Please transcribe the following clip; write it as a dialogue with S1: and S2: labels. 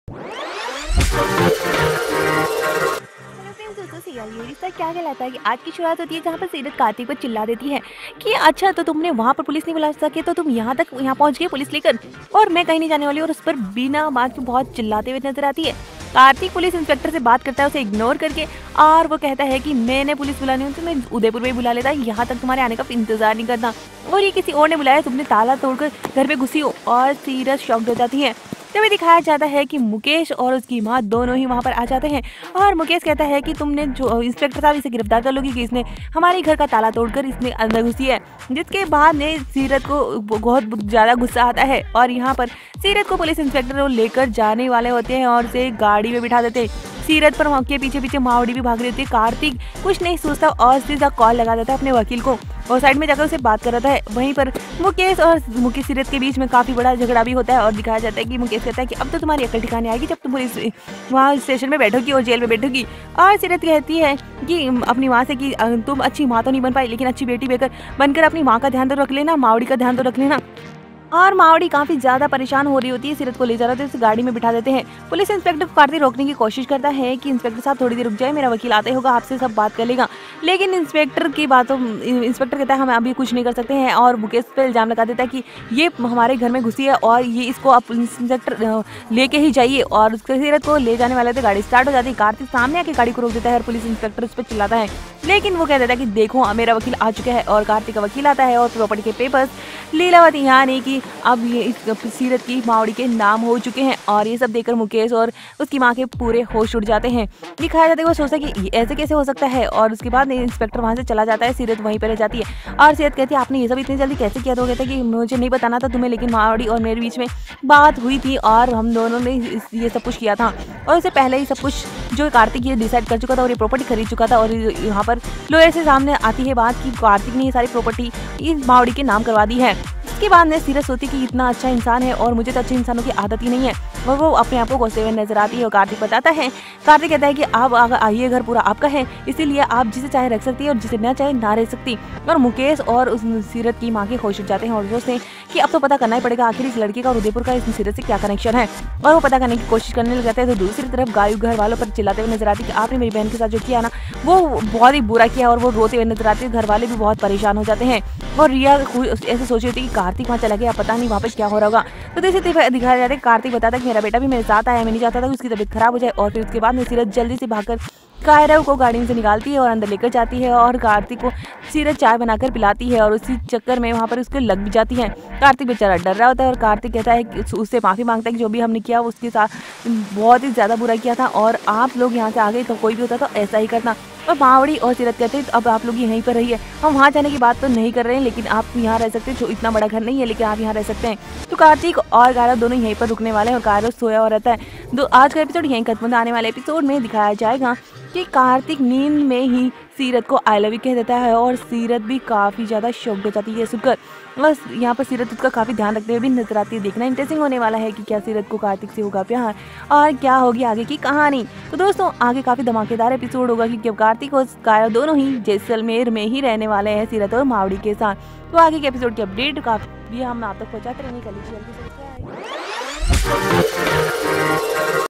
S1: Hello friends, दोस्तों serial ये रिश्ता क्या कहलाता है कि आज की शुरुआत होती है जहाँ पर सीरत कार्तिक पर चिल्ला देती है कि अच्छा तो तुमने वहाँ पर पुलिस नहीं बुला सके तो तुम यहाँ पहुँच गए पुलिस लेकर, और मैं कहीं नहीं जाने वाली, और उस पर बिना बात के बहुत चिल्लाते हुए नजर आती है। कार्तिक पुलिस इंस्पेक्टर से बात करता है उसे इग्नोर करके, और वो कहता है कि मैंने पुलिस बुलानी हो तो मैं उदयपुर में ही बुला लेता, यहाँ तक तुम्हारे आने का इंतजार नहीं करना, और ये किसी और ने बुलाया, तुमने ताला तोड़कर घर पे घुसी हो। और सीरत शॉक्ड हो जाती है। तभी दिखाया जाता है कि मुकेश और उसकी माँ दोनों ही वहाँ पर आ जाते हैं, और मुकेश कहता है कि तुमने जो इंस्पेक्टर साहब इसे गिरफ्तार कर लोगी कि इसने हमारे घर का ताला तोड़कर इसने अंदर घुसी है। जिसके बाद ने सीरत को बहुत ज़्यादा गुस्सा आता है, और यहाँ पर सीरत को पुलिस इंस्पेक्टर लेकर जाने वाले होते हैं और उसे गाड़ी में बिठा देते हैं। सीरत पर के पीछे पीछे मावड़ी भी भाग रही होती है। कार्तिक कुछ नहीं सोचता और सीधा कॉल लगा देता है अपने वकील को, और साइड में जाकर उसे बात कर रहा है। वहीं पर मुकेश और मुकेश सीरत के बीच में काफ़ी बड़ा झगड़ा भी होता है, और दिखाया जाता है कि मुकेश कहता है कि अब तो तुम्हारी अकल ठिकाने आएगी जब तुम पुलिस वहाँ स्टेशन में बैठोगी और जेल में बैठोगी। और सीरत कहती है कि अपनी माँ से कि तुम अच्छी माँ तो नहीं बन पाई, लेकिन अच्छी बेटी बनकर अपनी माँ का ध्यान तो रख लेना, मावड़ी का ध्यान तो रख लेना। और मावड़ी काफी ज्यादा परेशान हो रही होती है, सीरत को ले जा रहा था, उसे गाड़ी में बिठा देते हैं। पुलिस इंस्पेक्टर को कार्तिक रोकने की कोशिश करता है कि इंस्पेक्टर साहब थोड़ी देर रुक जाए, मेरा वकील आता ही होगा, आपसे सब बात कर लेगा। लेकिन इंस्पेक्टर कहता है हम अभी कुछ नहीं कर सकते हैं, और मुकेश पे इल्जाम लगा देता है कि ये हमारे घर में घुसी है और ये इसको आप इंस्पेक्टर लेके ही जाइए। और सीरत को ले जाने वाले थे, गाड़ी स्टार्ट हो जाती है। कार्तिक सामने आके गाड़ी को रोक देता है और पुलिस इंस्पेक्टर उस पर चिल्लाता है, लेकिन वो कह देता है कि देखो मेरा वकील आ चुका है। और कार्तिक का वकील आता है और प्रॉपर्टी के पेपर्स लीलावती यानी कि अब ये इस सीरत की मावड़ी के नाम हो चुके हैं। और ये सब देखकर मुकेश और उसकी माँ के पूरे होश उड़ जाते हैं। दिखाया जाता है वो सोचता है कि ऐसे कैसे हो सकता है, और उसके बाद इंस्पेक्टर वहाँ से चला जाता है। सीरत वहीं पर रह जाती है, और सीरत कहती है आपने ये सब इतनी जल्दी कैसे किया। तो कहता है कि मुझे नहीं बताना था तुम्हें, लेकिन मावड़ी और मेरे बीच में बात हुई थी और हम दोनों ने ये सब कुछ किया था, और इससे पहले ही सब कुछ जो कार्तिक ये डिसाइड कर चुका था और ये प्रॉपर्टी खरीद चुका था। और यहाँ पर लॉयर से सामने आती है बात कि कार्तिक ने ये सारी प्रॉपर्टी इस मावड़ी के नाम करवा दी है। इसके बाद ने सीरत सोचती कि इतना अच्छा इंसान है और मुझे तो अच्छे इंसानों की आदत ही नहीं है, और वो अपने आप को कोसते हुए नजर आती है। और कार्तिक बताता है, कार्तिक कहता है कि आप आइए घर पूरा आपका है, इसीलिए आप जिसे चाहे रख सकती है और जिसे ना चाहे ना रह सकती। और मुकेश और उस सीरत की माँ के होश उठ जाते हैं और सोचते हैं कि अब तो पता करना ही पड़ेगा आखिर इस लड़के का और उदयपुर का इस सीरत से क्या कनेक्शन है। और वो पता करने की कोशिश करने लग जाते हैं। तो दूसरी तरफ गायू घर वालों पर चिल्लाते हुए नजर आती है कि आपने मेरी बहन के साथ जो किया ना वो बहुत ही बुरा किया, और वो रोते हुए नजर आती है। घर वाले भी बहुत परेशान हो जाते हैं, और रिया ऐसे सोच रही थी कि कार्तिक वहाँ चला गया, पता नहीं वहाँ पे क्या हो रहा होगा। तो जैसे दिखाया जाता है कार्तिक बताता है कि मेरा बेटा भी मेरे साथ आया, मैं नहीं चाहता था कि उसकी तबीयत खराब हो जाए। और फिर उसके बाद में सीरत जल्दी से भागकर कायरव को गाड़ी से निकालती है और अंदर लेकर जाती है, और कार्तिक को सीरत चाय बनाकर पिलाती है, और उसी चक्कर में वहाँ पर उसको लग भी जाती है। कार्तिक बेचारा डर रहा होता है, और कार्तिक कहता है कि उससे माफ़ी मांगता है कि जो भी हमने किया उसके साथ बहुत ही ज़्यादा बुरा किया था, और आप लोग यहाँ से आ गए तो कोई भी होता तो ऐसा ही करना। और मावड़ी और सीरत कहते हैं तो अब आप लोग यहीं पर रहिए, हम वहाँ जाने की बात तो नहीं कर रहे हैं, लेकिन आप यहाँ रह सकते हैं, जो इतना बड़ा घर नहीं है लेकिन आप यहाँ रह सकते हैं। तो कार्तिक और गायरव दोनों यहीं पर रुकने वाले हैं, और गायरव सोया हुआ रहता है। आज का एपिसोड यहीं खत्म, आने वाले एपिसोड में दिखाया जाएगा कि कार्तिक नींद में ही सीरत को आई लव यू कह देता है, और सीरत भी काफ़ी ज़्यादा शॉक्ड हो जाती है सुनकर। बस यहाँ पर सीरत उसका काफ़ी ध्यान रखते हुए भी नजर आती है। देखना इंटरेस्टिंग होने वाला है कि क्या सीरत को कार्तिक से होगा प्यार और क्या होगी आगे की कहानी। तो दोस्तों आगे काफ़ी धमाकेदार एपिसोड होगा, क्योंकि कार्तिक और गायरव दोनों ही जैसलमेर में ही रहने वाले हैं सीरत और मावड़ी के साथ। तो आगे के एपिसोड की अपडेट काफ़ी हम आप तक पहुँचाते रहेंगे। कल जल्दी सब्सक्राइब।